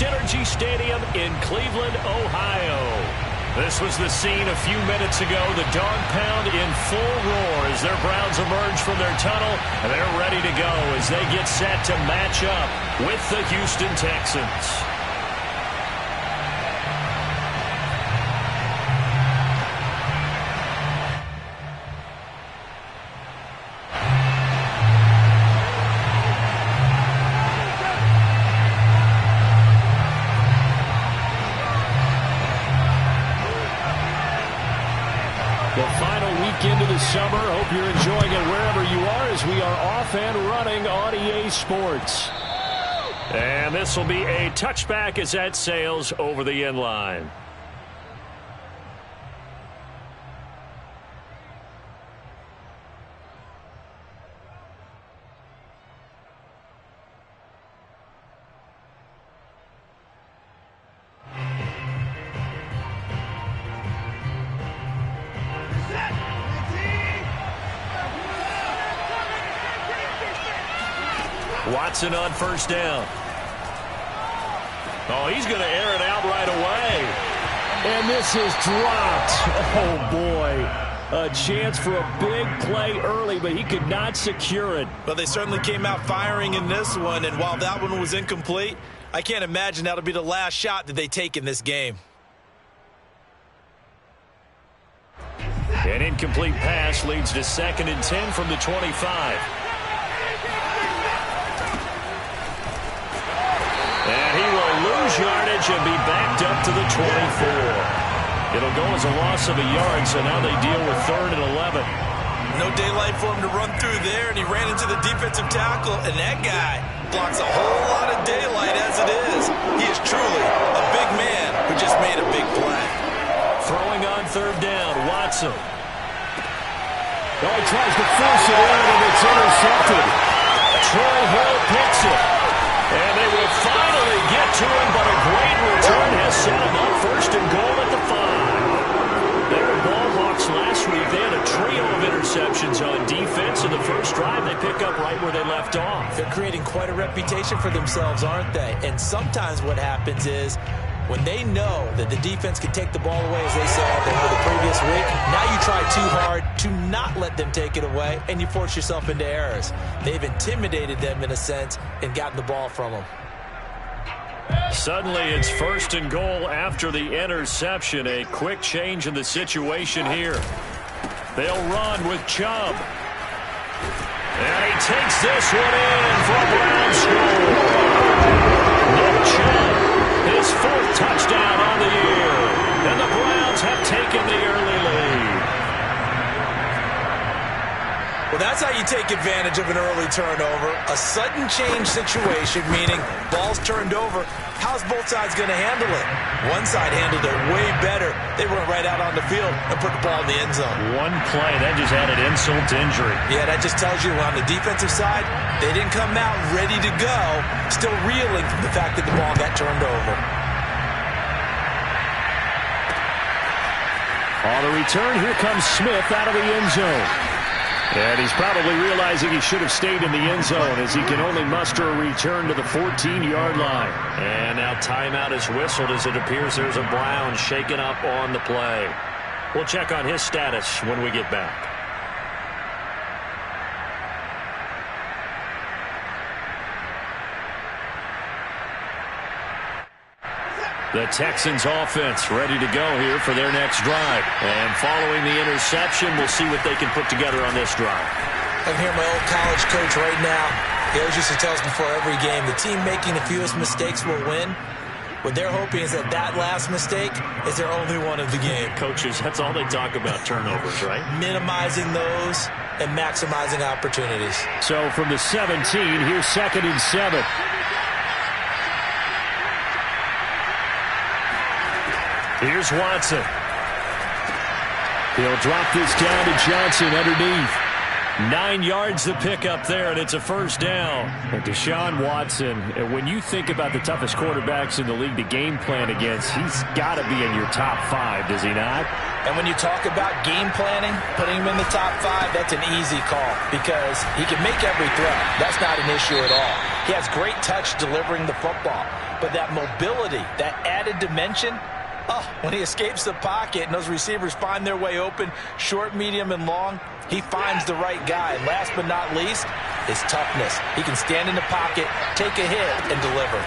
FirstEnergy Stadium in Cleveland, Ohio. This was the scene a few minutes ago. The dog pound in full roar as their Browns emerge from their tunnel, and they're ready to go as they get set to match up with the Houston Texans. The final weekend of the summer. Hope you're enjoying it wherever you are as we are off and running on EA Sports. And this will be a touchback as that sails over the end line. Watson on first down. Oh, he's going to air it out right away. And this is dropped. Oh, boy. A chance for a big play early, but he could not secure it. Well, they certainly came out firing in this one, and while that one was incomplete, I can't imagine that'll be the last shot that they take in this game. An incomplete pass leads to 2nd and 10 from the 25. And he will lose yardage and be backed up to the 24. It'll go as a loss of a yard, so now they deal with 3rd and 11. No daylight for him to run through there, and he ran into the defensive tackle, and that guy blocks a whole lot of daylight as it is. He is truly a big man who just made a big play. Throwing on 3rd down, Watson. Oh, he tries to force it in, and it's intercepted. Troy Hill picks it. And they will finally get to him, but a great return has set him up 1st and goal at the 5. They were ball hawks last week. They had a trio of interceptions on defense. In the first drive, they pick up right where they left off. They're creating quite a reputation for themselves, aren't they? And sometimes what happens is when they know that the defense can take the ball away, as they said over the previous week, now you try too hard to not let them take it away, and you force yourself into errors. They've intimidated them in a sense and gotten the ball from them. Suddenly it's 1st and goal after the interception. A quick change in the situation here. They'll run with Chubb. And he takes this one in for a Brown score. Nick Chubb. His 4th touchdown on the year. And the Browns have taken the early lead. Well, that's how you take advantage of an early turnover. A sudden change situation, meaning ball's turned over. How's both sides going to handle it? One side handled it way better. They went right out on the field and put the ball in the end zone. One play, that just added insult to injury. Yeah, that just tells you on the defensive side, they didn't come out ready to go, still reeling from the fact that the ball got turned over. On the return, here comes Smith out of the end zone. And he's probably realizing he should have stayed in the end zone as he can only muster a return to the 14-yard line. And now timeout is whistled as it appears there's a Brown shaken up on the play. We'll check on his status when we get back. The Texans offense ready to go here for their next drive. And following the interception, we'll see what they can put together on this drive. I'm here, my old college coach right now. He always used to tell us before every game, the team making the fewest mistakes will win. What they're hoping is that that last mistake is their only one of the game. Coaches, that's all they talk about, turnovers, right? Minimizing those and maximizing opportunities. So from the 17, here's 2nd and 7. Here's Watson. He'll drop this down to Johnson underneath. 9 yards to pick up there, and it's a 1st down. And Deshaun Watson, when you think about the toughest quarterbacks in the league to game plan against, he's got to be in your top 5, does he not? And when you talk about game planning, putting him in the top 5, that's an easy call because he can make every throw. That's not an issue at all. He has great touch delivering the football. but that mobility, that added dimension, when he escapes the pocket and those receivers find their way open, short, medium, and long, he finds the right guy. And last but not least, his toughness. He can stand in the pocket, take a hit, and deliver.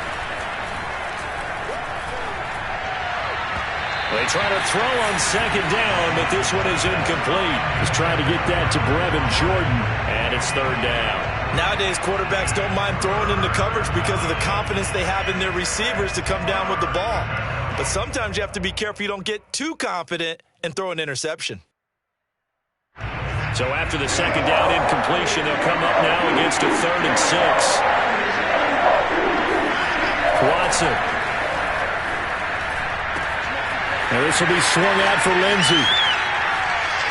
They try to throw on second down, but this one is incomplete. He's trying to get that to Brevin Jordan, and it's third down. Nowadays, quarterbacks don't mind throwing into coverage because of the confidence they have in their receivers to come down with the ball. But sometimes you have to be careful you don't get too confident and throw an interception. So after the second down incompletion, they'll come up now against a 3rd and 6. Watson. Now this will be swung out for Lindsey.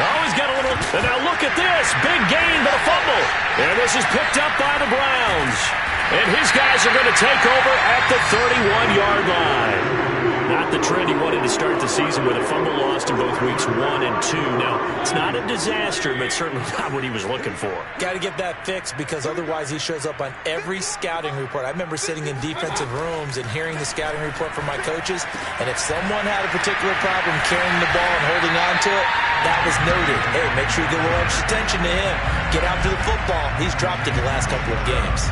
Oh, he's got a little... And now look at this. Big gain, but a fumble. And this is picked up by the Browns. And his guys are going to take over at the 31-yard line. Not the trend he wanted to start the season with a fumble lost in both weeks 1 and 2. Now, it's not a disaster, but certainly not what he was looking for. Got to get that fixed because otherwise he shows up on every scouting report. I remember sitting in defensive rooms and hearing the scouting report from my coaches, and if someone had a particular problem carrying the ball and holding on to it, that was noted. Hey, make sure you get a little extra attention to him. Get after the football. He's dropped it the last couple of games.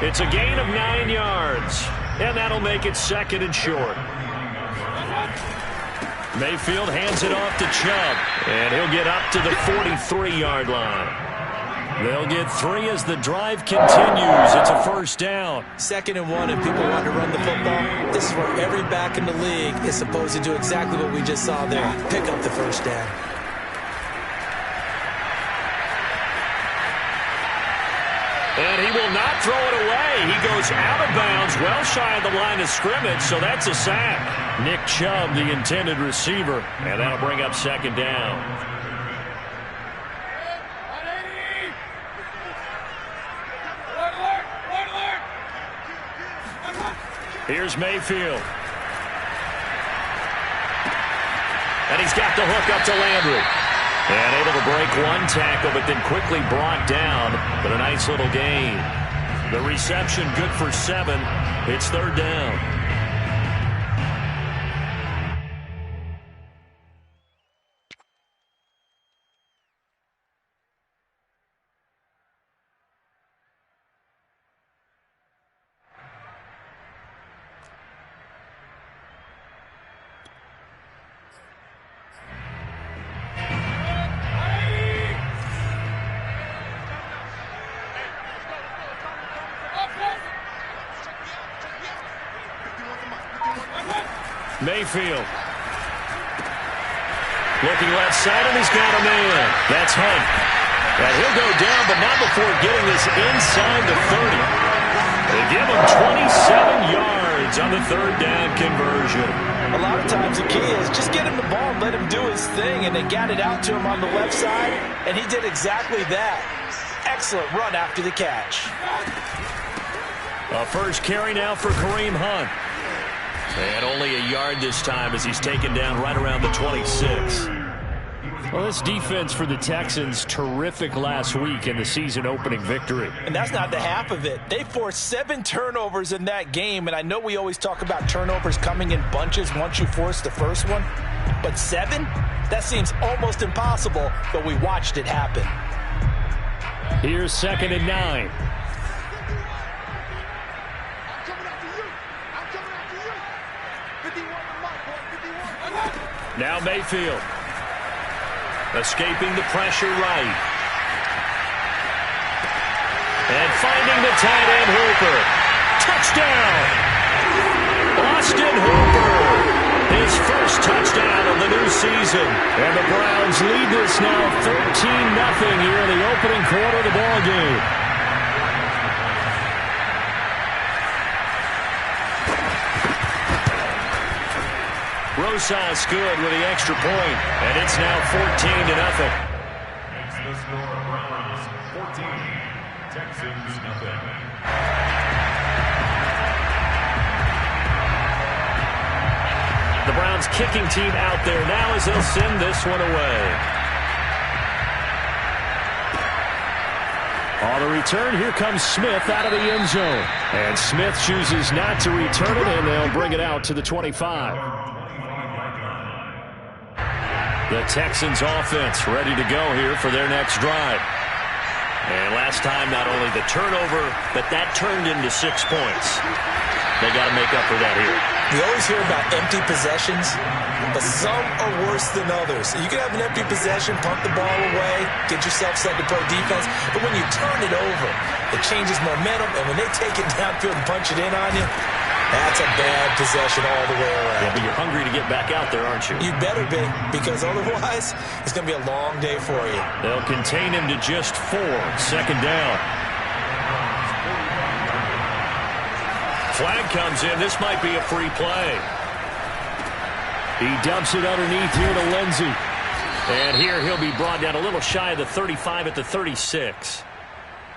It's a gain of 9 yards, and that'll make it 2nd and short. Mayfield hands it off to Chubb, and he'll get up to the 43-yard line. They'll get 3 as the drive continues. It's a first down. 2nd and 1, and people want to run the football. This is where every back in the league is supposed to do exactly what we just saw there. Pick up the first down. And he will not throw it away. He goes out of bounds, well shy of the line of scrimmage, so that's a sack. Nick Chubb, the intended receiver, and that'll bring up 2nd down. Here's Mayfield. And he's got the hook up to Landry. And able to break one tackle, but then quickly brought down. But a nice little gain. The reception good for 7. It's 3rd down. Mayfield. Looking left side, and he's got a man. That's Hunt. And he'll go down, but not before getting this inside the 30. They give him 27 yards on the 3rd down conversion. A lot of times the key is just get him the ball and let him do his thing, and they got it out to him on the left side, and he did exactly that. Excellent run after the catch. A first carry now for Kareem Hunt. And only a yard this time as he's taken down right around the 26. Well, this defense for the Texans, terrific last week in the season-opening victory. And that's not the half of it. They forced 7 turnovers in that game, and I know we always talk about turnovers coming in bunches once you force the first one, but 7? That seems almost impossible, but we watched it happen. Here's 2nd and 9. Now Mayfield. Escaping the pressure right. And finding the tight end Hooper. Touchdown! Austin Hooper. His first touchdown of the new season. And the Browns lead this now 13-0 here in the opening quarter of the ball game. Rosas good with the extra point, and it's now 14-0. Makes the score Browns 14, Texans nothing. The Browns kicking team out there now as they'll send this one away. On the return, here comes Smith out of the end zone. And Smith chooses not to return it, and they'll bring it out to the 25. The Texans offense ready to go here for their next drive. And last time, not only the turnover, but that turned into 6 points. They got to make up for that here. We always hear about empty possessions, but some are worse than others. You can have an empty possession, punt the ball away, get yourself set to play defense, but when you turn it over, it changes momentum, and when they take it downfield and punch it in on you, that's a bad possession all the way around. Yeah, but you're hungry to get back out there, aren't you? You better be, because otherwise, it's going to be a long day for you. They'll contain him to just 4. Second down. Flag comes in. This might be a free play. He dumps it underneath here to Lindsey. And here he'll be brought down a little shy of the 35 at the 36.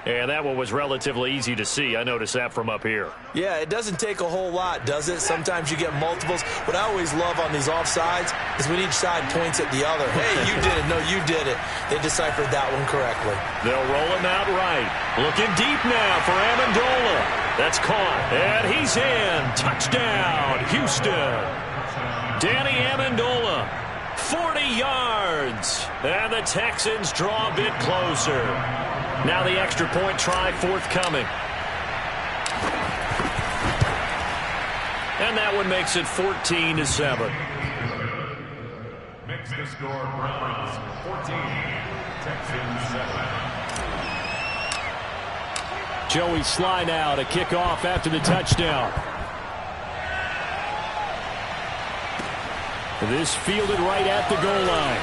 And that one was relatively easy to see. I noticed that from up here. Yeah, it doesn't take a whole lot, does it? Sometimes you get multiples. What I always love on these offsides is when each side points at the other. Hey, you did it. No, you did it. They deciphered that one correctly. They'll roll him out right. Looking deep now for Amendola. That's caught. And he's in. Touchdown, Houston. Danny Amendola, 40 yards. And the Texans draw a bit closer. Now the extra point try forthcoming. And that one makes it 14-7. Makes the score Browns 14, Texans 7. Joey Sly now to kick off after the touchdown. This fielded right at the goal line.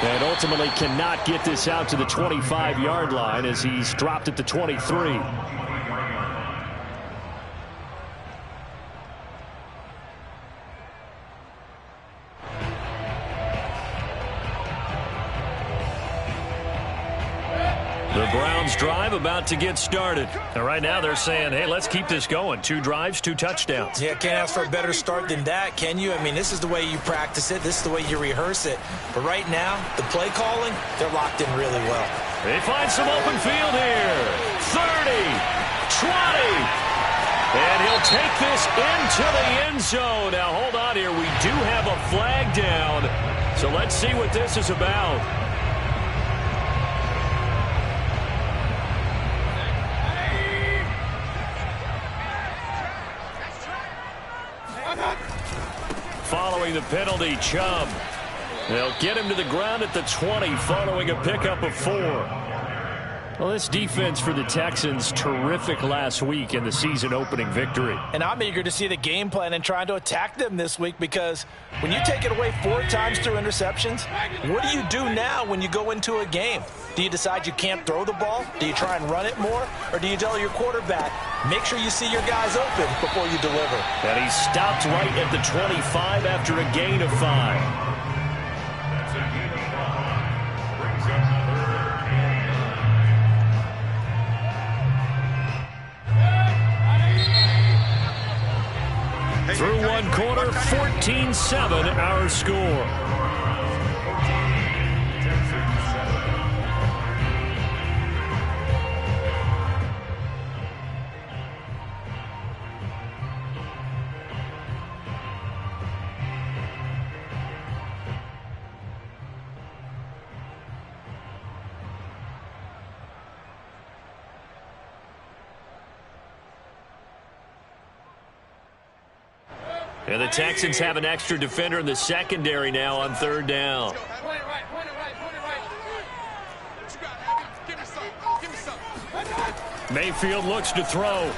And ultimately cannot get this out to the 25-yard line as he's dropped at the 23. The Browns drive about to get started. And right now they're saying, hey, let's keep this going. 2 drives, 2 touchdowns. Yeah, can't ask for a better start than that, can you? I mean, this is the way you practice it. This is the way you rehearse it. But right now, the play calling, they're locked in really well. They find some open field here. 30, 20. And he'll take this into the end zone. Now, hold on here. We do have a flag down. So let's see what this is about. Following the penalty, Chubb. They'll get him to the ground at the 20 following a pickup of 4. Well, this defense for the Texans, terrific last week in the season-opening victory. And I'm eager to see the game plan and trying to attack them this week because when you take it away 4 times through interceptions, what do you do now when you go into a game? Do you decide you can't throw the ball? Do you try and run it more? Or do you tell your quarterback, make sure you see your guys open before you deliver? And he stopped right at the 25 after a gain of 5. That's a gain of 5. Brings up third and 9. Through one quarter, 14-7 our score. And the Texans have an extra defender in the secondary now on 3rd down. Mayfield looks to throw.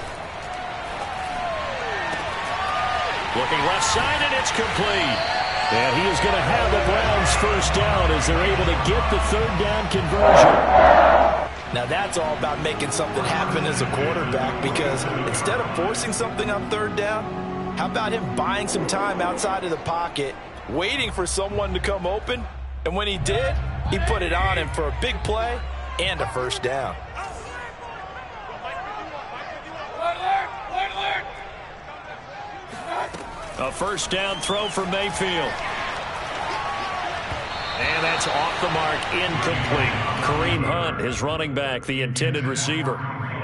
Looking left side, and it's complete. And he is going to have the Browns first down as they're able to get the 3rd down conversion. Now that's all about making something happen as a quarterback because instead of forcing something on 3rd down, how about him buying some time outside of the pocket, waiting for someone to come open, and when he did, he put it on him for a big play and a first down. A first down throw for Mayfield. And that's off the mark, incomplete. Kareem Hunt, his running back, the intended receiver.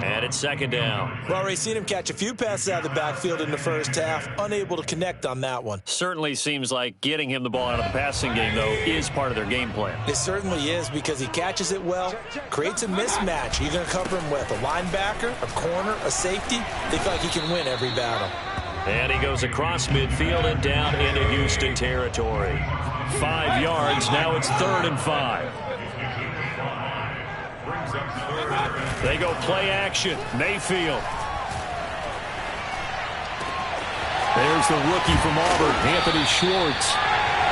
And it's second down. Well, we've seen him catch a few passes out of the backfield in the first half. Unable to connect on that one. Certainly seems like getting him the ball out of the passing game, though, is part of their game plan. It certainly is because he catches it well, creates a mismatch. You're going to cover him with a linebacker, a corner, a safety. They feel like he can win every battle. And he goes across midfield and down into Houston territory. 5 yards. Now it's 3rd and 5. They go play action. Mayfield. There's the rookie from Auburn, Anthony Schwartz.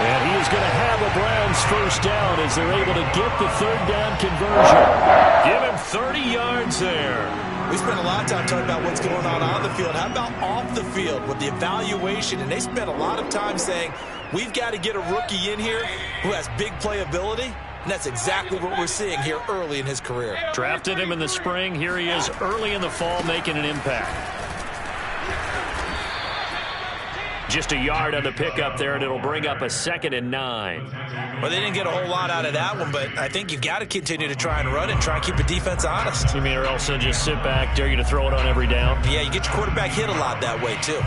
And he is going to have a Browns first down as they're able to get the 3rd down conversion. Give him 30 yards there. We spent a lot of time talking about what's going on the field. How about off the field with the evaluation? And they spent a lot of time saying, we've got to get a rookie in here who has big playability. And that's exactly what we're seeing here early in his career. Drafted him in the spring. Here he is early in the fall making an impact. Just a yard on the pickup there, and it'll bring up a 2nd and 9. Well, they didn't get a whole lot out of that one, but I think you've got to continue to try and run and try and keep the defense honest. You mean or else they'll just sit back, dare you to throw it on every down? Yeah, you get your quarterback hit a lot that way, too.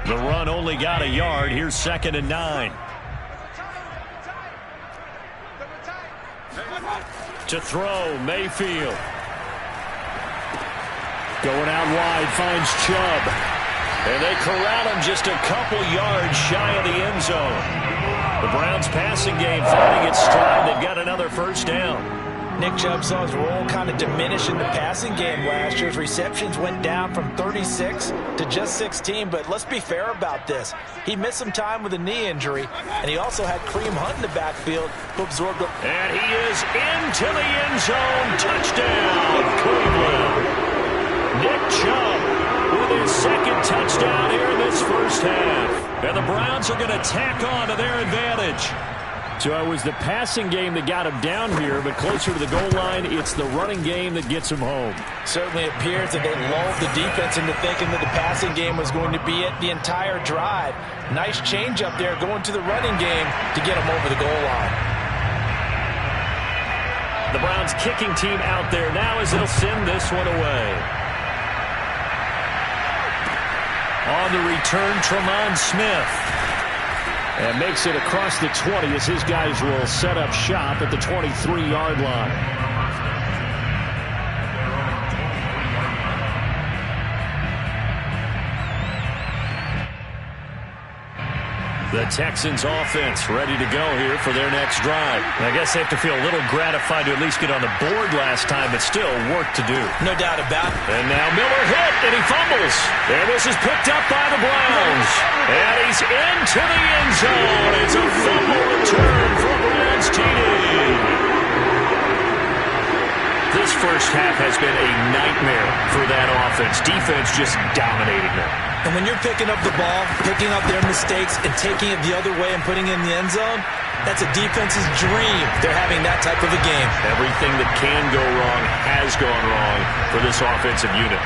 The run only got a yard. Here's 2nd and 9. To throw, Mayfield. Going out wide, finds Chubb. And they corral him just a couple yards shy of the end zone. The Browns passing game finding its stride. They've got another first down. Nick Chubb saw his role kind of diminish in the passing game last year. His receptions went down from 36 to just 16, but let's be fair about this. He missed some time with a knee injury, and he also had Kareem Hunt in the backfield who absorbed it. And he is into the end zone. Touchdown, Cleveland. Nick Chubb with his 2nd touchdown here in this first half. And the Browns are going to tack on to their advantage. So it was the passing game that got him down here, but closer to the goal line, it's the running game that gets him home. Certainly appears that they lulled the defense into thinking that the passing game was going to be it the entire drive. Nice change up there going to the running game to get him over the goal line. The Browns kicking team out there now as they'll send this one away. On the return, Tremont Smith. And makes it across the 20 as his guys will set up shop at the 23-yard line. The Texans offense ready to go here for their next drive. I guess they have to feel a little gratified to at least get on the board last time, but still work to do. No doubt about it. And now Miller hit, and he fumbles. And this is picked up by the Browns. And he's into the end zone. It's a fumble return for Browns TD. This first half has been a nightmare for that offense. Defense just dominating them. And when you're picking up the ball, picking up their mistakes, and taking it the other way and putting it in the end zone, that's a defense's dream. They're having that type of a game. Everything that can go wrong has gone wrong for this offensive unit.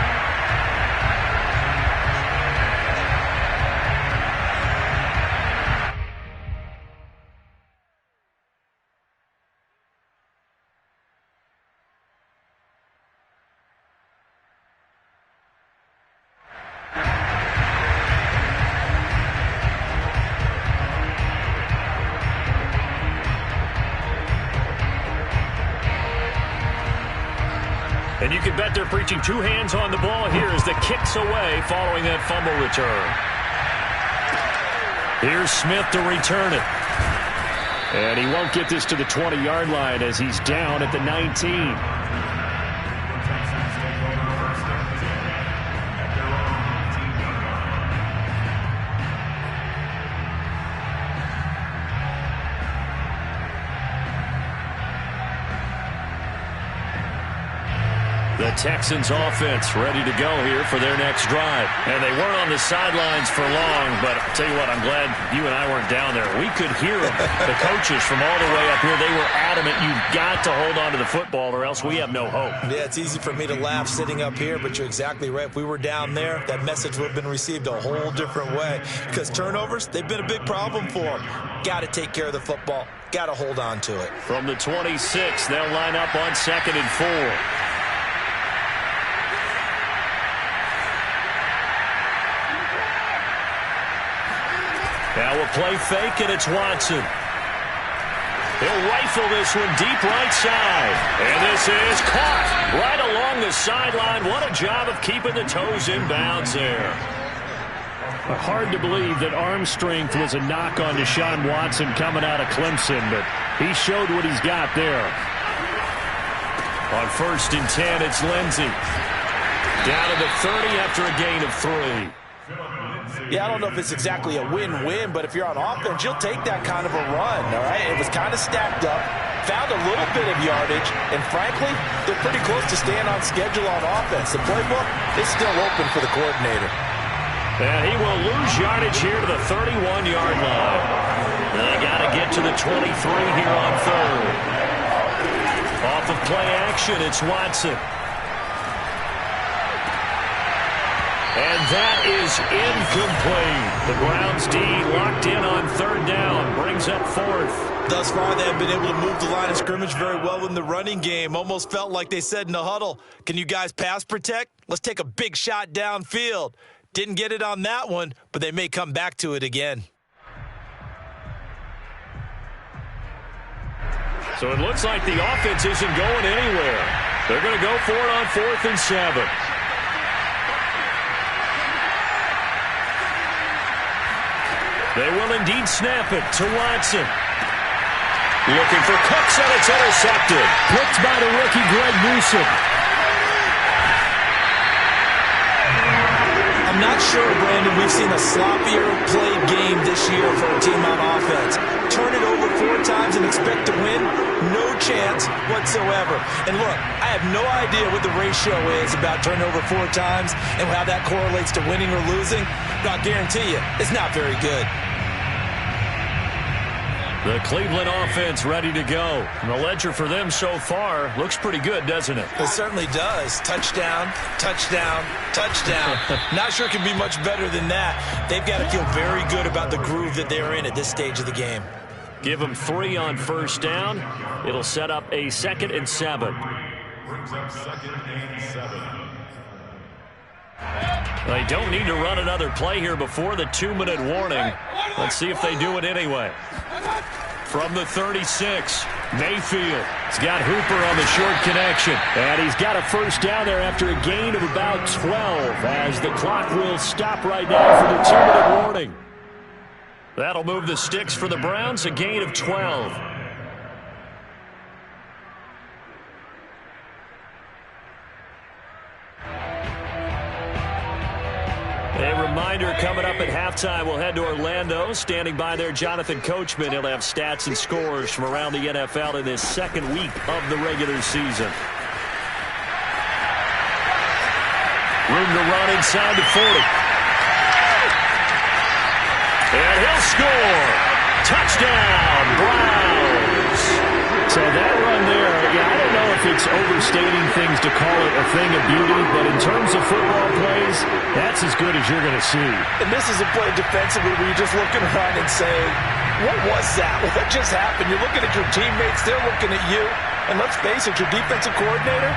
And you can bet they're preaching 2 hands on the ball here as the kick's away following that fumble return. Here's Smith to return it. And he won't get this to the 20-yard line as he's down at the 19. The Texans offense ready to go here for their next drive. And they weren't on the sidelines for long, but I'll tell you what, I'm glad you and I weren't down there. We could hear them, the coaches from all the way up here. They were adamant, you've got to hold on to the football or else we have no hope. Yeah, it's easy for me to laugh sitting up here, but you're exactly right. If we were down there, that message would have been received a whole different way. Because turnovers, they've been a big problem for them. Got to take care of the football. Got to hold on to it. From the 26, they'll line up on 2nd and 4. Now we'll play fake, and it's Watson. He'll rifle this one deep right side. And this is caught right along the sideline. What a job of keeping the toes in bounds there. Hard to believe that arm strength was a knock on Deshaun Watson coming out of Clemson, but he showed what he's got there. On 1st and 10, it's Lindsey. Down to the 30 after a gain of 3. Yeah, I don't know if it's exactly a win-win, but if you're on offense, you'll take that kind of a run, all right? It was kind of stacked up, found a little bit of yardage, and frankly, they're pretty close to staying on schedule on offense. The playbook is still open for the coordinator. And he will lose yardage here to the 31-yard line. They got to get to the 23 here on 3rd. Off of play action, it's Watson. And that is incomplete. The Browns D locked in on 3rd down. Brings up 4th. Thus far, they have been able to move the line of scrimmage very well in the running game. Almost felt like they said in the huddle, can you guys pass protect? Let's take a big shot downfield. Didn't get it on that one, but they may come back to it again. So it looks like the offense isn't going anywhere. They're going to go for it on 4th and 7. They will indeed snap it to Watson. Looking for Cooks, and it's intercepted. Picked by the rookie Greg Newsome. I'm not sure, Brandon, we've seen a sloppier played game this year for a team on offense. Turn it over 4 times and expect to win? No chance whatsoever. And look, I have no idea what the ratio is about turnover 4 times and how that correlates to winning or losing, but I'll guarantee you, it's not very good. The Cleveland offense ready to go. And the ledger for them so far looks pretty good, doesn't it? It certainly does. Touchdown, touchdown, touchdown. Not sure it can be much better than that. They've got to feel very good about the groove that they're in at this stage of the game. Give them 3 on 1st down. It'll set up a 2nd and 7. Brings up 2nd and 7. They don't need to run another play here before the 2-minute warning. Let's see if they do it anyway. From the 36, Mayfield. He's got Hooper on the short connection. And he's got a 1st down there after a gain of about 12 as the clock will stop right now for the 2-minute warning. That'll move the sticks for the Browns, a gain of 12. A reminder coming up at halftime, we'll head to Orlando. Standing by there, Jonathan Coachman. He'll have stats and scores from around the NFL in this 2nd week of the regular season. Room to run inside the 40. And he'll score. Touchdown, Browns. So that run there, I don't know if it's overstating things to call it a thing of beauty, but in terms of football plays, that's as good as you're going to see. And this is a play defensively where you're just looking around and saying, what was that? What just happened? You're looking at your teammates, they're looking at you. And let's face it, your defensive coordinator,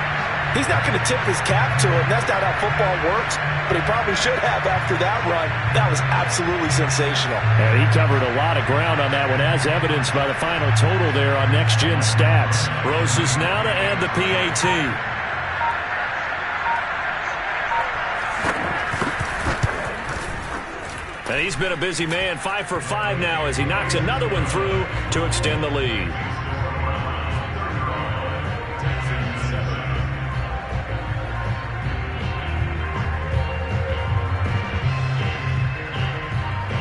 he's not going to tip his cap to it. That's not how football works, but he probably should have after that run. That was absolutely sensational. And he covered a lot of ground on that one, as evidenced by the final total there on Next Gen Stats. Roses now to add the PAT. And he's been a busy man, 5 for 5 now as he knocks another one through to extend the lead.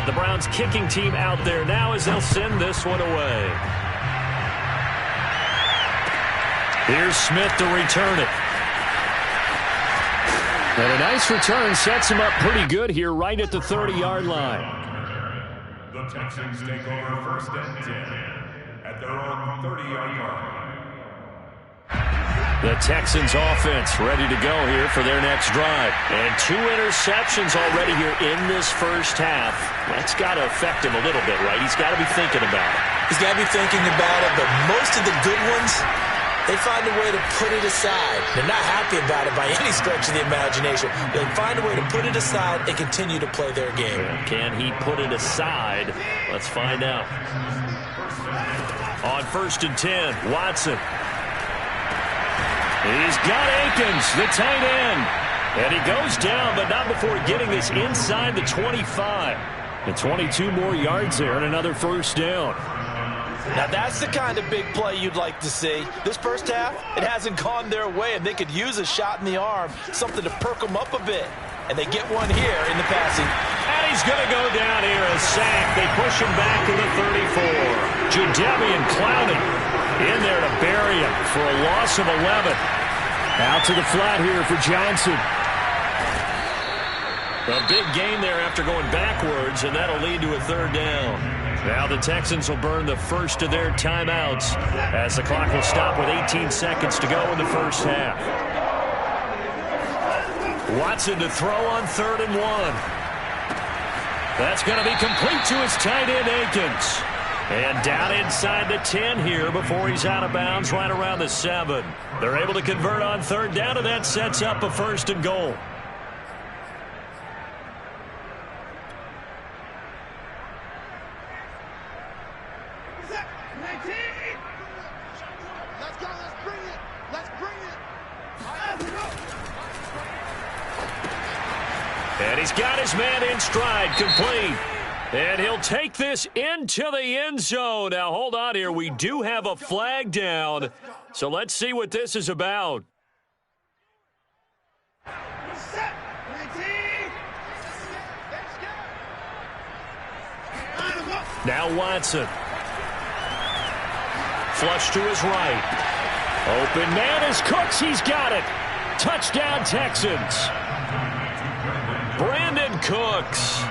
The Browns kicking team out there now as they'll send this one away. Here's Smith to return it. And a nice return sets him up pretty good here right at the 30-yard line. The Texans take over first and 10 at their own 30-yard line. The Texans offense ready to go here for their next drive. And 2 interceptions already here in this first half. That's got to affect him a little bit, right? He's got to be thinking about it. He's got to be thinking about it, but most of the good ones, they find a way to put it aside. They're not happy about it by any stretch of the imagination. They find a way to put it aside and continue to play their game. Can he put it aside? Let's find out. On first and 10, Watson. He's got Akins, the tight end. And he goes down, but not before getting this inside the 25. And 22 more yards there and another first down. Now that's the kind of big play you'd like to see. This first half, it hasn't gone their way, and they could use a shot in the arm, something to perk them up a bit. And they get one here in the passing. And he's going to go down here, a sack. They push him back to the 34. Jadeveon Clowney in there to bury him for a loss of 11. Out to the flat here for Johnson. A big gain there after going backwards, and that'll lead to a third down. Now the Texans will burn the first of their timeouts as the clock will stop with 18 seconds to go in the first half. Watson to throw on 3rd and 1. That's going to be complete to his tight end, Akins. And down inside the 10 here before he's out of bounds right around the 7. They're able to convert on 3rd down, and that sets up a 1st and goal. And he's got his man in stride, complete. And he'll take this into the end zone. Now, hold on here. We do have a flag down. So let's see what this is about. Now Watson. Flush to his right. Open man is Cooks. He's got it. Touchdown, Texans. Brandon Cooks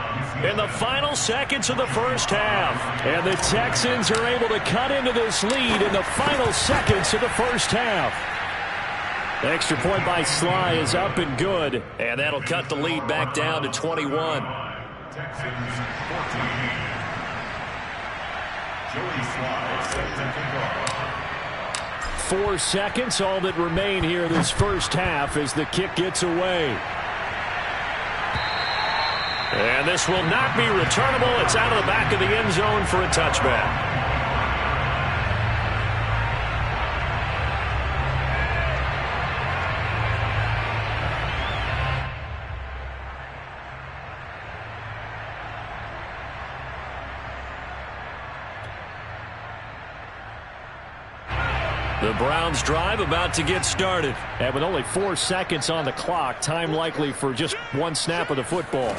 in the final seconds of the first half. And the Texans are able to cut into this lead in the final seconds of the first half. The extra point by Sly is up and good. And that'll cut the lead back down to 21. Texans 14. Joey Sly set to kick off. 4 seconds, all that remain here this first half as the kick gets away. And this will not be returnable. It's out of the back of the end zone for a touchback. The Browns drive about to get started. And with only 4 seconds on the clock, time likely for just one snap of the football.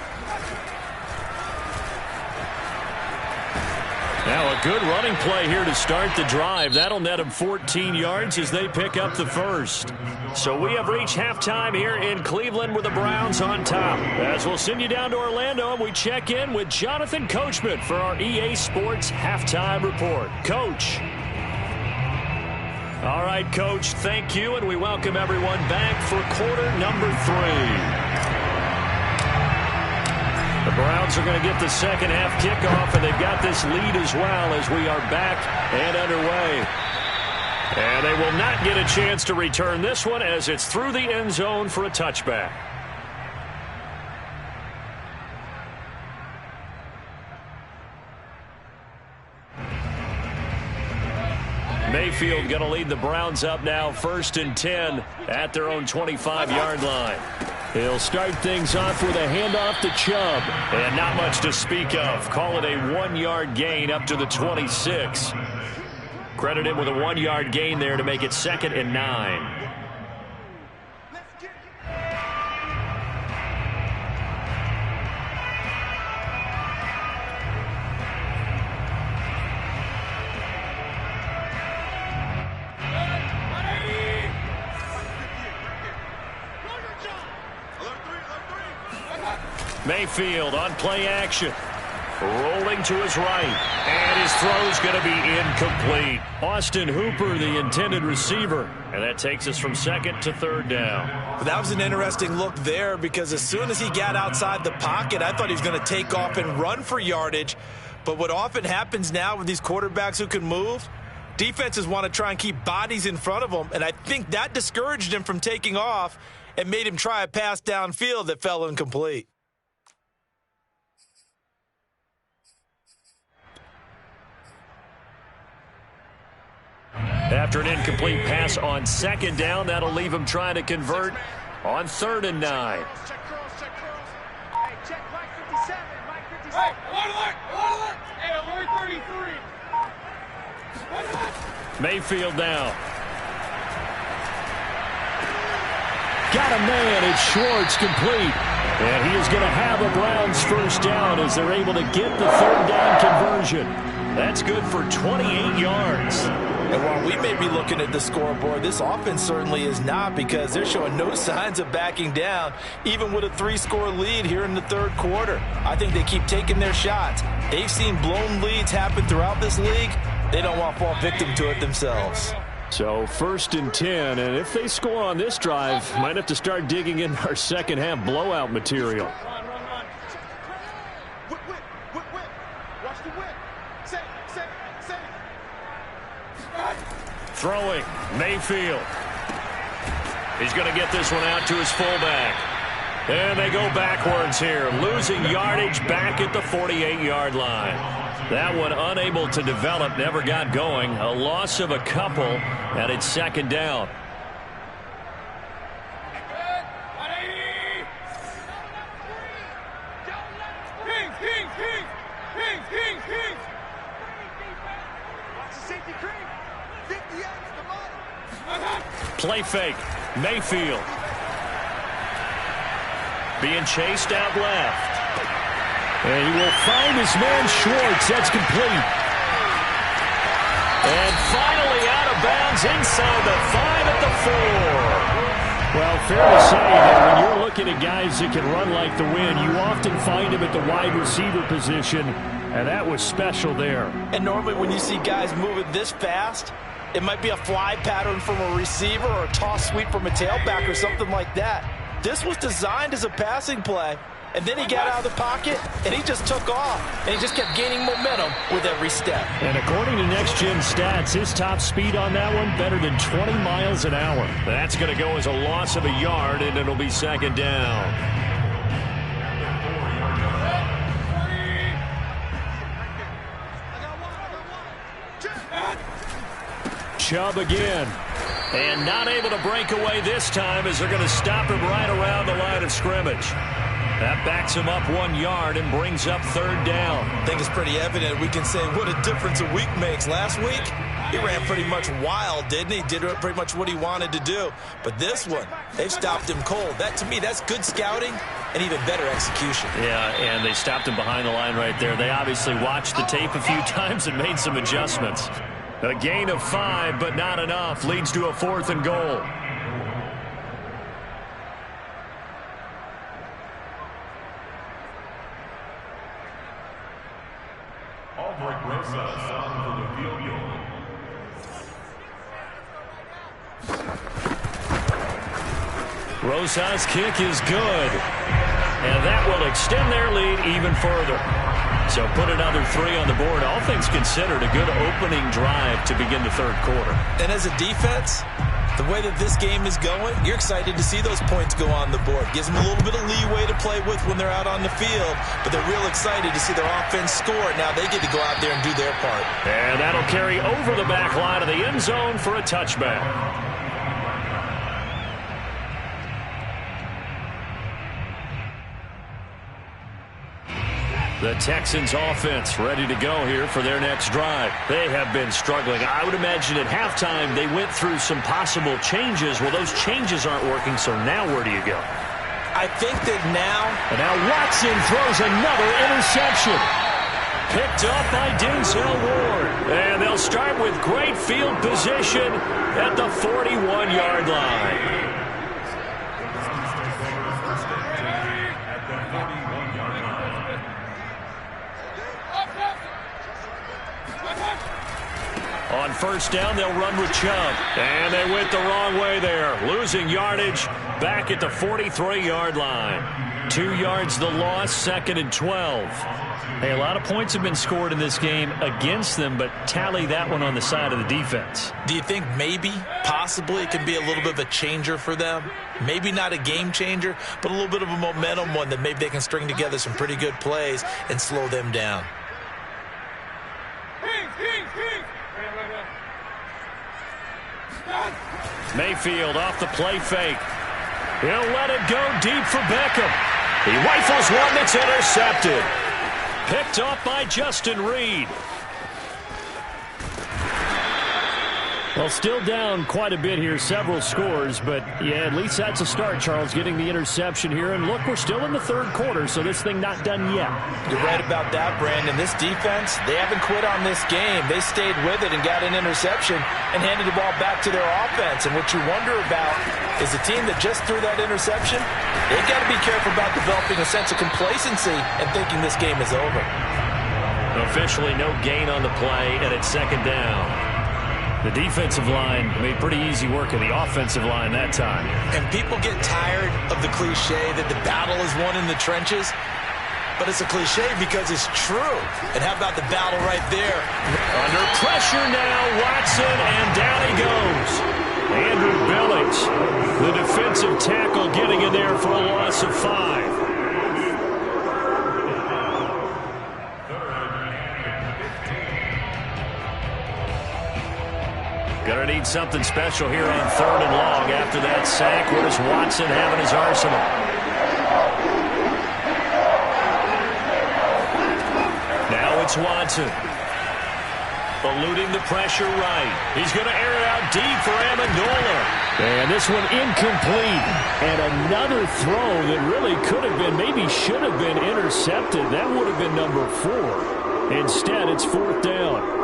Now a good running play here to start the drive. That'll net them 14 yards as they pick up the first. So we have reached halftime here in Cleveland with the Browns on top. As we'll send you down to Orlando and we check in with Jonathan Coachman for our EA Sports Halftime Report. Coach. All right, Coach, thank you, and we welcome everyone back for quarter number 3. The Browns are going to get the second half kickoff, and they've got this lead as well as we are back and underway. And they will not get a chance to return this one as it's through the end zone for a touchback. Mayfield going to lead the Browns up now, 1st and 10 at their own 25-yard line. He'll start things off with a handoff to Chubb. And not much to speak of. Call it a 1-yard gain up to the 26. Credit him with a 1-yard gain there to make it 2nd and 9. Mayfield on play action. Rolling to his right. And his throw's going to be incomplete. Austin Hooper, the intended receiver. And that takes us from second to third down. But that was an interesting look there because as soon as he got outside the pocket, I thought he was going to take off and run for yardage. But what often happens now with these quarterbacks who can move, defenses want to try and keep bodies in front of them. And I think that discouraged him from taking off and made him try a pass downfield that fell incomplete. After an incomplete pass on second down, that'll leave him trying to convert on 3rd and 9. Check cross. Hey, check Mike 57. Mike 57. Hey, alert! Hey, alert 33. Mayfield now. Got a man. It's Schwartz, complete. And he is going to have a Browns first down as they're able to get the 3rd down conversion. That's good for 28 yards. And while we may be looking at the scoreboard, this offense certainly is not because they're showing no signs of backing down, even with a 3-score lead here in the 3rd quarter. I think they keep taking their shots. They've seen blown leads happen throughout this league. They don't want to fall victim to it themselves. So 1st and 10, and if they score on this drive, might have to start digging in our second half blowout material. Run. Whip. Watch the whip. Say. Throwing, Mayfield. He's going to get this one out to his fullback. And they go backwards here, losing yardage back at the 48-yard line. That one unable to develop, never got going. A loss of a couple, and it's 2nd down. Play fake. Mayfield. Being chased out left. And he will find his man Schwartz. That's complete. And finally out of bounds inside the 5 at the 4. Well, fair to say that when you're looking at guys that can run like the wind, you often find him at the wide receiver position. And that was special there. And normally when you see guys moving this fast, it might be a fly pattern from a receiver or a toss sweep from a tailback or something like that. This was designed as a passing play, and then he got out of the pocket, and he just took off, and he just kept gaining momentum with every step. And according to Next Gen Stats, his top speed on that one, better than 20 miles an hour. That's going to go as a loss of a yard, and it'll be 2nd down. Chubb again. And not able to break away this time as they're going to stop him right around the line of scrimmage. That backs him up 1 yard and brings up 3rd down. I think it's pretty evident. We can say what a difference a week makes. Last week, he ran pretty much wild, didn't he? Did pretty much what he wanted to do. But this one, they've stopped him cold. That, to me, that's good scouting and even better execution. Yeah, and they stopped him behind the line right there. They obviously watched the tape a few times and made some adjustments. A gain of 5, but not enough. Leads to a 4th and goal. Albrecht Rosas on for the field goal. Rosas' kick is good. And that will extend their lead even further. So put another 3 on the board. All things considered, a good opening drive to begin the 3rd quarter. And as a defense, the way that this game is going, you're excited to see those points go on the board. Gives them a little bit of leeway to play with when they're out on the field, but they're real excited to see their offense score. Now they get to go out there and do their part. And that'll carry over the back line of the end zone for a touchback. The Texans offense ready to go here for their next drive. They have been struggling. I would imagine at halftime they went through some possible changes. Well, those changes aren't working, so now where do you go? I think that now... And now Watson throws another interception. Picked up by Denzel Ward. And they'll start with great field position at the 41-yard line. At the 41-yard first down, they'll run with Chubb. And they went the wrong way there, losing yardage back at the 43-yard line. 2 yards the loss, 2nd and 12. Hey, a lot of points have been scored in this game against them, but tally that one on the side of the defense. Do you think maybe, possibly, it can be a little bit of a changer for them? Maybe not a game changer, but a little bit of a momentum one that maybe they can string together some pretty good plays and slow them down. Mayfield off the play fake. He'll let it go deep for Beckham. He rifles one that's intercepted. Picked off by Justin Reed. Well, still down quite a bit here, several scores, but yeah, at least that's a start, Charles, getting the interception here. And look, we're still in the third quarter, so this thing not done yet. You're right about that, Brandon. This defense, they haven't quit on this game. They stayed with it and got an interception and handed the ball back to their offense. And what you wonder about is a team that just threw that interception, they got to be careful about developing a sense of complacency and thinking this game is over. Officially no gain on the play, and it's 2nd down. The defensive line made pretty easy work of the offensive line that time. And people get tired of the cliche that the battle is won in the trenches. But it's a cliche because it's true. And how about the battle right there? Under pressure now, Watson, and down he goes. Andrew Billings, the defensive tackle, getting in there for a loss of 5. Gonna need something special here on 3rd and long after that sack. What does Watson have in his arsenal? Now it's Watson. Eluding the pressure right. He's going to air it out deep for Amendola. And this one incomplete. And another throw that really could have been, maybe should have been intercepted. That would have been number 4. Instead, it's 4th down.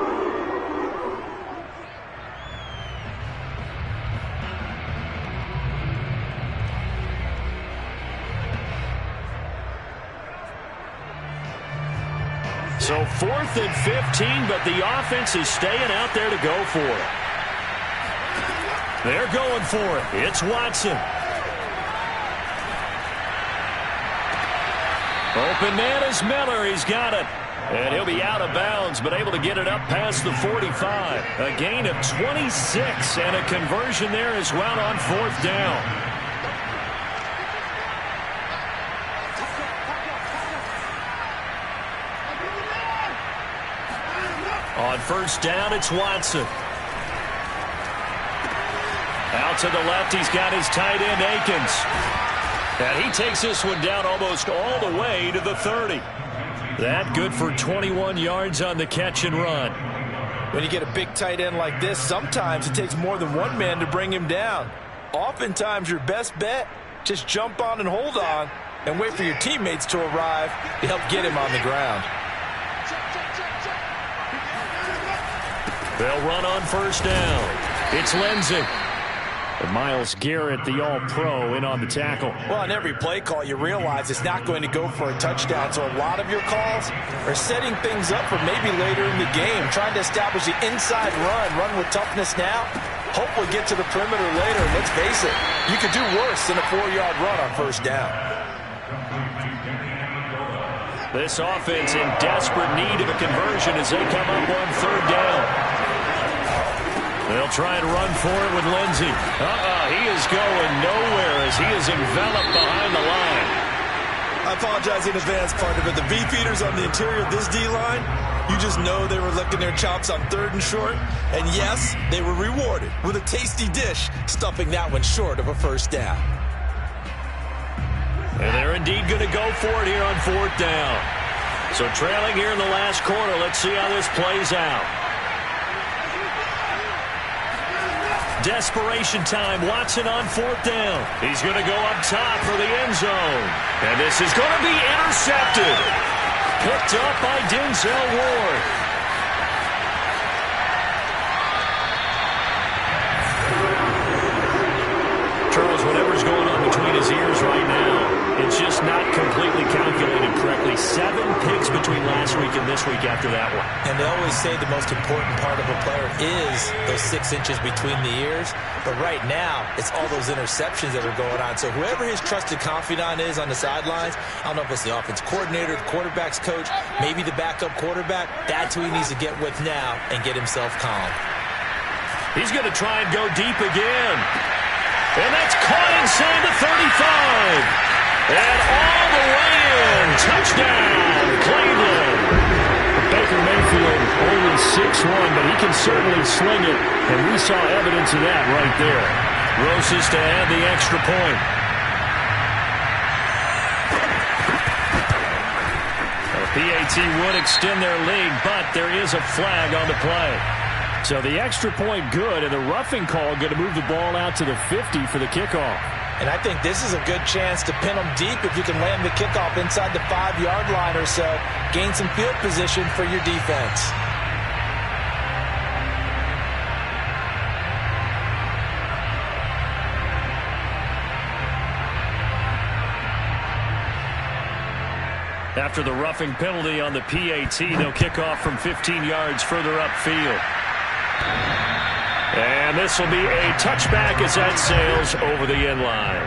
So 4th and 15, but the offense is staying out there to go for it. They're going for it. It's Watson. Open man is Miller. He's got it. And he'll be out of bounds, but able to get it up past the 45. A gain of 26, and a conversion there as well on 4th down. On 1st down, it's Watson. Out to the left, he's got his tight end, Akins. And he takes this one down almost all the way to the 30. That good for 21 yards on the catch and run. When you get a big tight end like this, sometimes it takes more than one man to bring him down. Oftentimes, your best bet, just jump on and hold on and wait for your teammates to arrive to help get him on the ground. They'll run on 1st down. It's Lindsey. And Myles Garrett, the all-pro, in on the tackle. Well, on every play call, you realize it's not going to go for a touchdown. So a lot of your calls are setting things up for maybe later in the game, trying to establish the inside run with toughness now. Hopefully get to the perimeter later. And let's face it, you could do worse than a 4-yard run on 1st down. This offense in desperate need of a conversion as they come up on 3rd down. They'll try and run for it with Lindsey. He is going nowhere as he is enveloped behind the line. I apologize in advance, partner, but the beefeaters on the interior of this D-line, you just know they were licking their chops on 3rd and short. And yes, they were rewarded with a tasty dish, stuffing that one short of a 1st down. And they're indeed going to go for it here on 4th down. So trailing here in the last quarter, let's see how this plays out. Desperation time. Watson on 4th down. He's going to go up top for the end zone. And this is going to be intercepted. Picked up by Denzel Ward. Charles, whatever's going on between his ears right now, it's just not completely calculated correctly. 7 picks between last week and this week after that one. And they always say the most important part of a player is those 6 inches between the ears. But right now, it's all those interceptions that are going on. So whoever his trusted confidant is on the sidelines, I don't know if it's the offense coordinator, the quarterback's coach, maybe the backup quarterback, that's who he needs to get with now and get himself calm. He's going to try and go deep again. And that's caught inside the 35. And all the way in. Touchdown, Cleveland. Baker Mayfield only 6'1", but he can certainly sling it. And we saw evidence of that right there. Roses to add the extra point. The PAT would extend their lead, but there is a flag on the play. So the extra point good, and the roughing call going to move the ball out to the 50 for the kickoff. And I think this is a good chance to pin them deep if you can land the kickoff inside the 5-yard line or so. Gain some field position for your defense. After the roughing penalty on the PAT, they'll kick off from 15 yards further upfield. And this will be a touchback as that sails over the end line.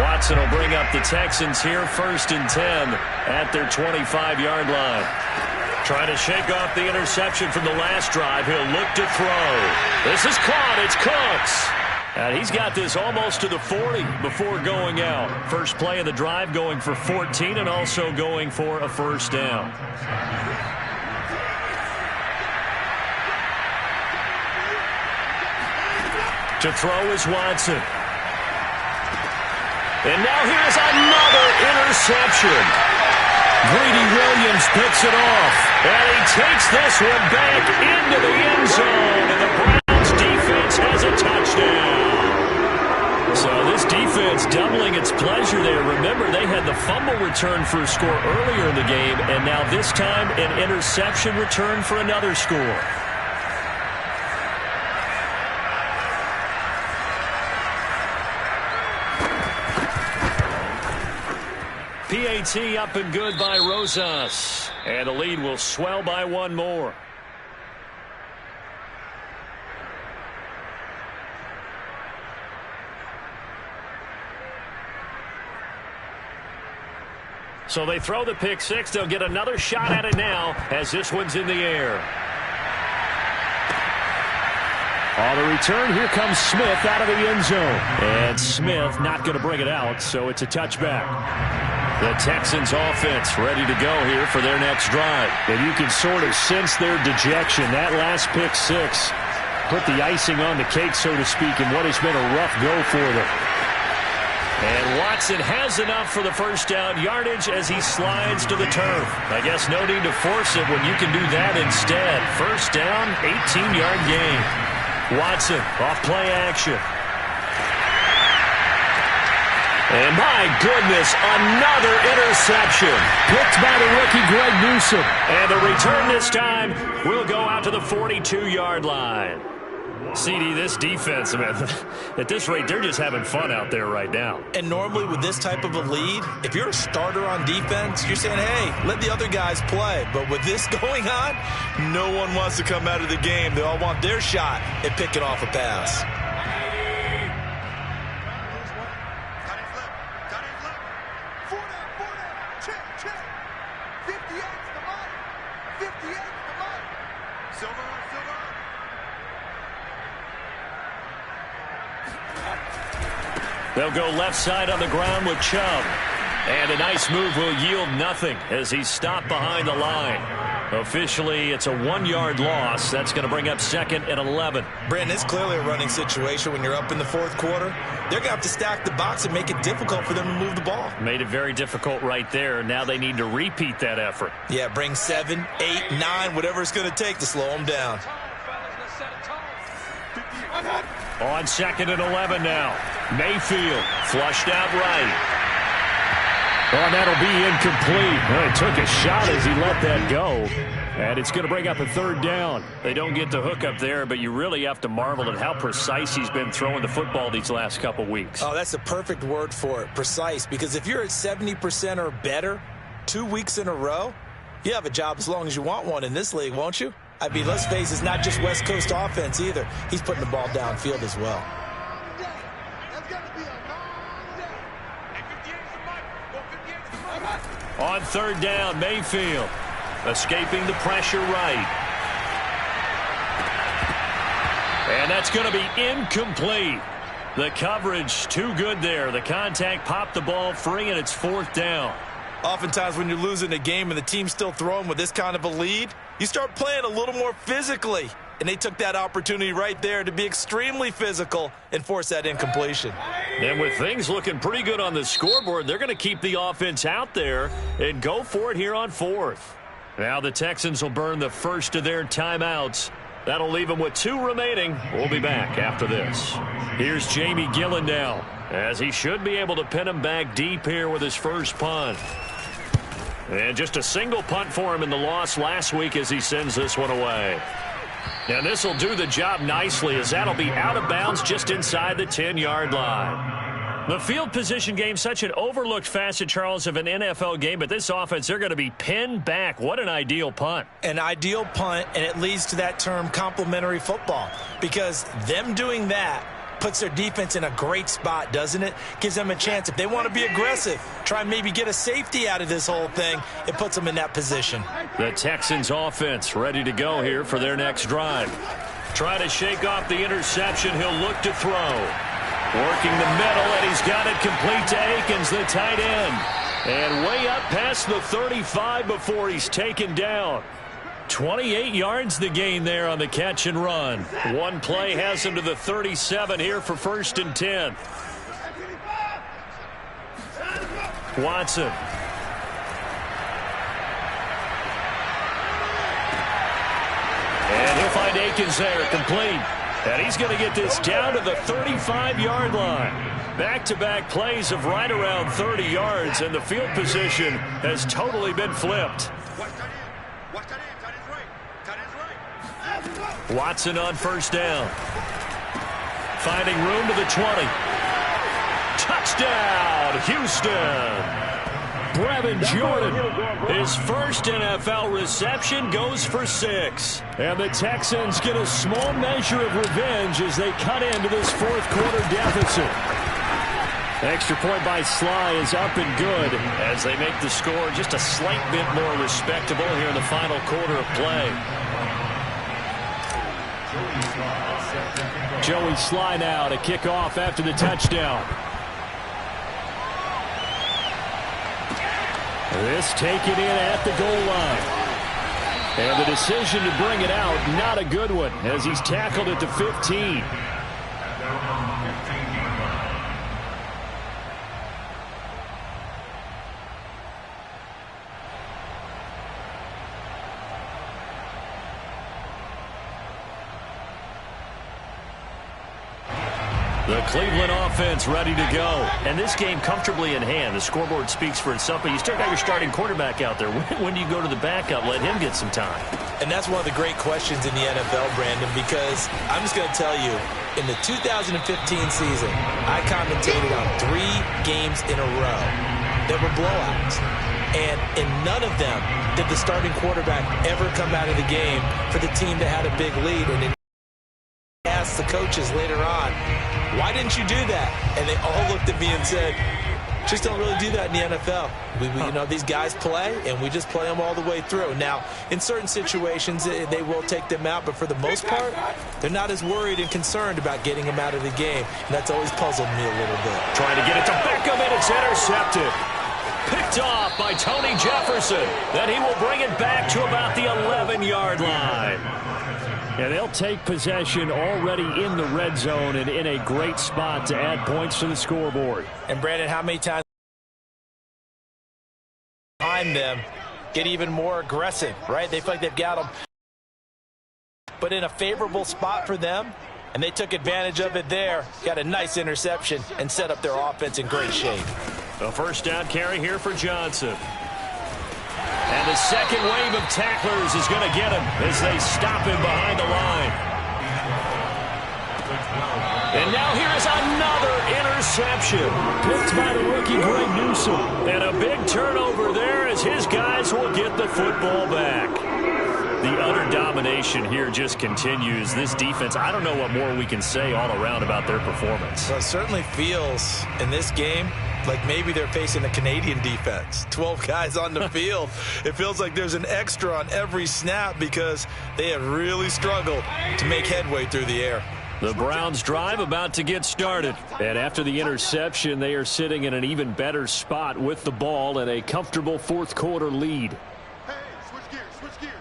Watson will bring up the Texans here, 1st and 10 at their 25-yard line. Trying to shake off the interception from the last drive. He'll look to throw. This is caught. It's Cooks. And he's got this almost to the 40 before going out. First play of the drive going for 14 and also going for a first down. To throw is Watson. And now here's another interception. Greedy Williams picks it off. And he takes this one back into the end zone. And the Browns defense has a touchdown. So this defense doubling its pleasure there. Remember, they had the fumble return for a score earlier in the game, and now this time an interception return for another score. PAT up and good by Rosas, and the lead will swell by one more. So they throw the pick six. They'll get another shot at it now as this one's in the air. On the return, here comes Smith out of the end zone. And Smith not going to bring it out, so it's a touchback. The Texans offense ready to go here for their next drive. And you can sort of sense their dejection. That last pick six put the icing on the cake, so to speak, in what has been a rough go for them. And Watson has enough for the first down yardage as he slides to the turf. I guess no need to force it when you can do that instead. First down, 18-yard gain. Watson off play action. And my goodness, another interception. Picked by the rookie Greg Newsome. And the return this time will go out to the 42-yard line. CD, this defense, man, at this rate, they're just having fun out there right now. And normally with this type of a lead, if you're a starter on defense, you're saying, hey, let the other guys play. But with this going on, no one wants to come out of the game. They all want their shot at picking off a pass. They'll go left side on the ground with Chubb. And a nice move will yield nothing as he's stopped behind the line. Officially, it's a 1-yard loss. That's going to bring up 2nd and 11. Brandon, it's clearly a running situation when you're up in the fourth quarter. They're going to have to stack the box and make it difficult for them to move the ball. Made it very difficult right there. Now they need to repeat that effort. Yeah, bring 7, 8, 9, whatever it's going to take to slow them down. On 2nd and 11 now. Mayfield flushed out right. Oh, that'll be incomplete. Well, he took a shot as he let that go. And it's going to bring up a third down. They don't get the hook up there, but you really have to marvel at how precise he's been throwing the football these last couple weeks. Oh, that's the perfect word for it, precise. Because if you're at 70% or better 2 weeks in a row, you have a job as long as you want one in this league, won't you? I mean, let's face it, it's not just West Coast offense either. He's putting the ball downfield as well. On third down, Mayfield escaping the pressure right. And that's going to be incomplete. The coverage too good there. The contact popped the ball free, and it's fourth down. Oftentimes when you're losing a game and the team's still throwing with this kind of a lead, you start playing a little more physically. And they took that opportunity right there to be extremely physical and force that incompletion. And with things looking pretty good on the scoreboard, they're going to keep the offense out there and go for it here on fourth. Now the Texans will burn the first of their timeouts. That'll leave them with 2 remaining. We'll be back after this. Here's Jamie Gillen now, as he should be able to pin him back deep here with his first punt. And just a single punt for him in the loss last week as he sends this one away. And this will do the job nicely, as that'll be out of bounds just inside the 10-yard line. The field position game, such an overlooked facet, Charles, of an NFL game, but this offense, they're going to be pinned back. What an ideal punt. An ideal punt, and it leads to that term complementary football, because them doing that puts their defense in a great spot, doesn't it? Gives them a chance. If they want to be aggressive, try and maybe get a safety out of this whole thing, it puts them in that position. The Texans offense ready to go here for their next drive. Try to shake off the interception. He'll look to throw. Working the middle, and he's got it complete to Akins, the tight end. And way up past the 35 before he's taken down. 28 yards the gain there on the catch and run. One play has him to the 37 here for first and 10. Watson. And he'll find Akins there, complete. And he's going to get this down to the 35-yard line. Back-to-back plays of right around 30 yards, and the field position has totally been flipped. Watson on first down. Finding room to the 20. Touchdown, Houston. Brevin Jordan, his first NFL reception, goes for 6. And the Texans get a small measure of revenge as they cut into this fourth quarter deficit. Extra point by Sly is up and good as they make the score just a slight bit more respectable here in the final quarter of play. Joey Sly now to kick off after the touchdown. This taken in at the goal line. And the decision to bring it out, not a good one, as he's tackled at the 15. The Cleveland offense ready to go. And this game comfortably in hand. The scoreboard speaks for itself, but you still got your starting quarterback out there. When do you go to the backup? Let him get some time. And that's one of the great questions in the NFL, Brandon, because I'm just going to tell you, in the 2015 season, I commentated on 3 games in a row that were blowouts. And in none of them did the starting quarterback ever come out of the game for the team that had a big lead. And asked the coaches later on, why didn't you do that? And they all looked at me and said, just don't really do that in the NFL. You know, these guys play, and we just play them all the way through. Now, in certain situations, they will take them out, but for the most part, they're not as worried and concerned about getting them out of the game. And that's always puzzled me a little bit. Trying to get it to Beckham, and it's intercepted. Picked off by Tony Jefferson. Then he will bring it back to about the 11-yard line. And they'll take possession already in the red zone and in a great spot to add points to the scoreboard. And, Brandon, how many times behind them get even more aggressive, right? They feel like they've got them, but in a favorable spot for them, and they took advantage of it there. Got a nice interception and set up their offense in great shape. A first down carry here for Johnson. And the second wave of tacklers is going to get him as they stop him behind the line. And now here is another interception. Picked by the rookie Greg Newsome. And a big turnover there as his guys will get the football back. The utter domination here just continues. This defense, I don't know what more we can say all around about their performance. Well, it certainly feels in this game like maybe they're facing a Canadian defense. 12 guys on the field. It feels like there's an extra on every snap because they have really struggled to make headway through the air. The Browns drive about to get started. And after the interception, they are sitting in an even better spot with the ball and a comfortable fourth quarter lead. Hey, switch gears.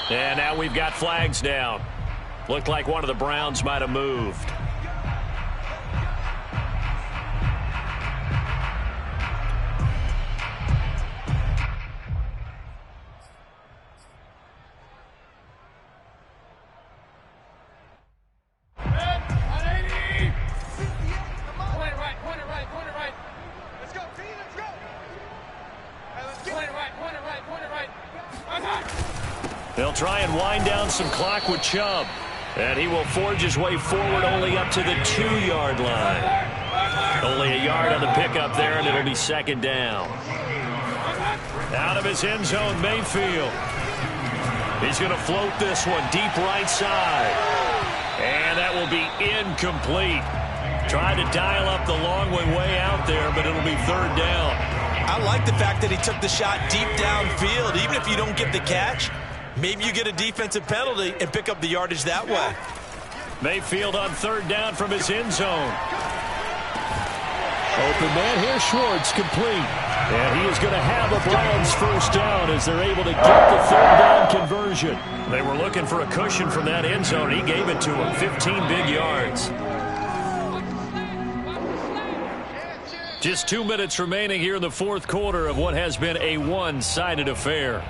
And now we've got flags down. Looked like one of the Browns might have moved. They'll try and wind down some clock with Chubb. And he will forge his way forward only up to the 2-yard line. Only a yard on the pickup there, and it'll be second down. Out of his end zone, Mayfield. He's going to float this one deep right side. And that will be incomplete. Tried to dial up the long way out there, but it'll be third down. I like the fact that he took the shot deep downfield. Even if you don't get the catch, maybe you get a defensive penalty and pick up the yardage that way. Mayfield on third down from his end zone. Open man here, Schwartz, complete. And he is going to have a Browns first down as they're able to get the third down conversion. They were looking for a cushion from that end zone. He gave it to him, 15 big yards. Just 2 minutes remaining here in the fourth quarter of what has been a one-sided affair.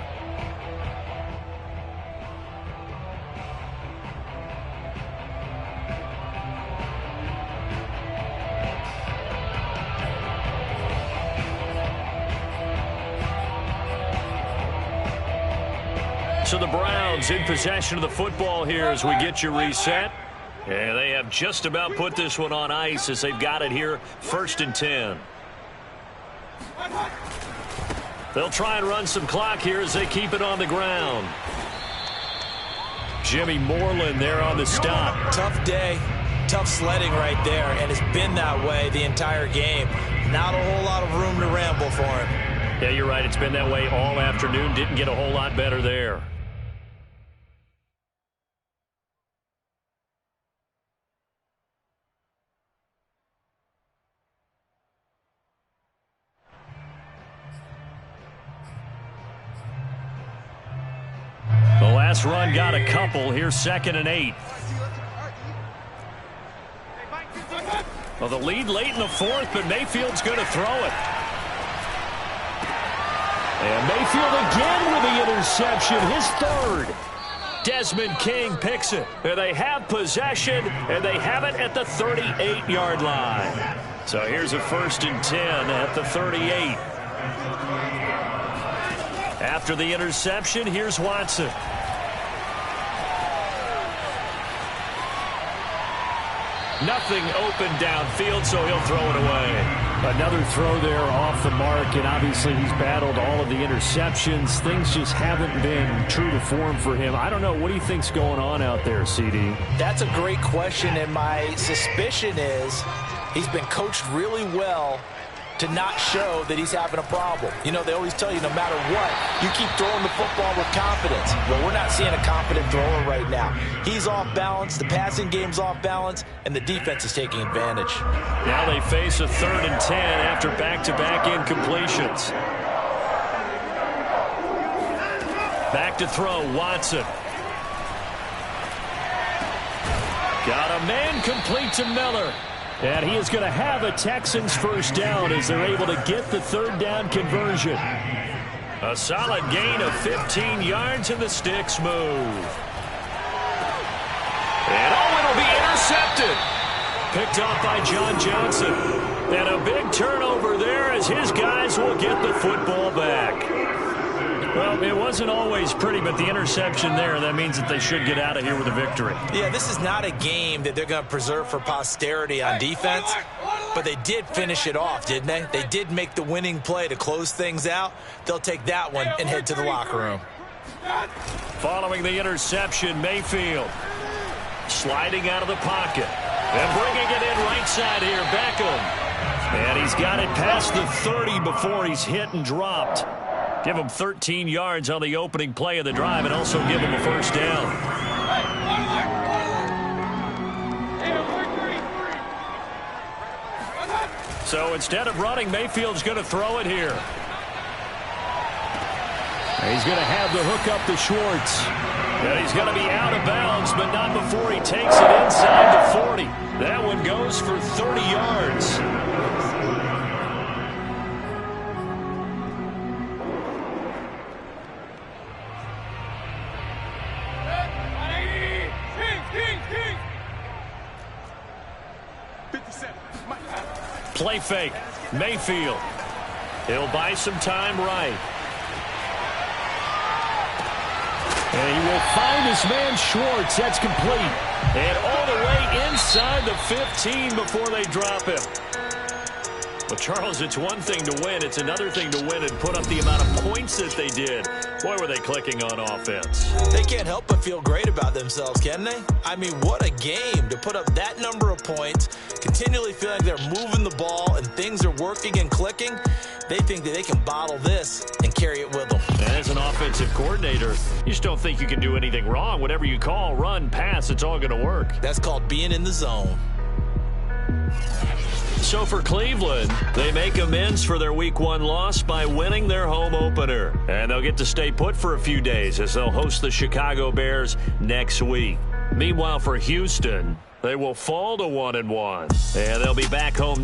So the Browns in possession of the football here as we get you reset. And they have just about put this one on ice as they've got it here, 1st and 10. They'll try and run some clock here as they keep it on the ground. Jimmy Moreland there on the stop. Tough day, tough sledding right there, and it's been that way the entire game. Not a whole lot of room to ramble for him. Yeah, you're right. It's been that way all afternoon. Didn't get a whole lot better there. The last run got a couple. Here's 2nd and 8. Well, the lead late in the fourth, but Mayfield's going to throw it. And Mayfield again with the interception, his third. Desmond King picks it. And they have possession, and they have it at the 38-yard line. So here's a 1st and 10 at the 38. After the interception, here's Watson. Nothing open downfield, so he'll throw it away. Another throw there off the mark, and obviously he's battled all of the interceptions. Things just haven't been true to form for him. I don't know. What do you think's going on out there, CD? That's a great question, and my suspicion is he's been coached really well to not show that he's having a problem. You know, they always tell you no matter what, you keep throwing the football with confidence. Well, we're not seeing a confident thrower right now. He's off balance, the passing game's off balance, and the defense is taking advantage. Now they face a 3rd and 10 after back-to-back incompletions. Back to throw, Watson. Got a man complete to Miller. And he is going to have a Texans first down as they're able to get the 3rd down conversion. A solid gain of 15 yards and the sticks move. And it'll be intercepted. Picked off by John Johnson. And a big turnover there as his guys will get the football back. Well, it wasn't always pretty, but the interception there, that means that they should get out of here with a victory. Yeah, this is not a game that they're going to preserve for posterity on defense, but they did finish it off, didn't they? They did make the winning play to close things out. They'll take that one and head to the locker room. Following the interception, Mayfield sliding out of the pocket and bringing it in right side here, Beckham. And he's got it past the 30 before he's hit and dropped. Give him 13 yards on the opening play of the drive and also give him a first down. So instead of running, Mayfield's going to throw it here. He's going to have the hook up to Schwartz. And he's going to be out of bounds, but not before he takes it inside the 40. That one goes for 30 yards. Play fake. Mayfield. He'll buy some time right. And he will find his man Schwartz. That's complete. And all the way inside the 15 before they drop him. Well, Charles, it's one thing to win. It's another thing to win and put up the amount of points that they did. Boy, were they clicking on offense. They can't help but feel great about themselves, can they? I mean, what a game to put up that number of points, continually feeling they're moving the ball and things are working and clicking. They think that they can bottle this and carry it with them. And as an offensive coordinator, you just don't think you can do anything wrong. Whatever you call, run, pass, it's all going to work. That's called being in the zone. So for Cleveland, they make amends for their Week 1 loss by winning their home opener. And they'll get to stay put for a few days as they'll host the Chicago Bears next week. Meanwhile, for Houston, they will fall to 1-1. And they'll be back home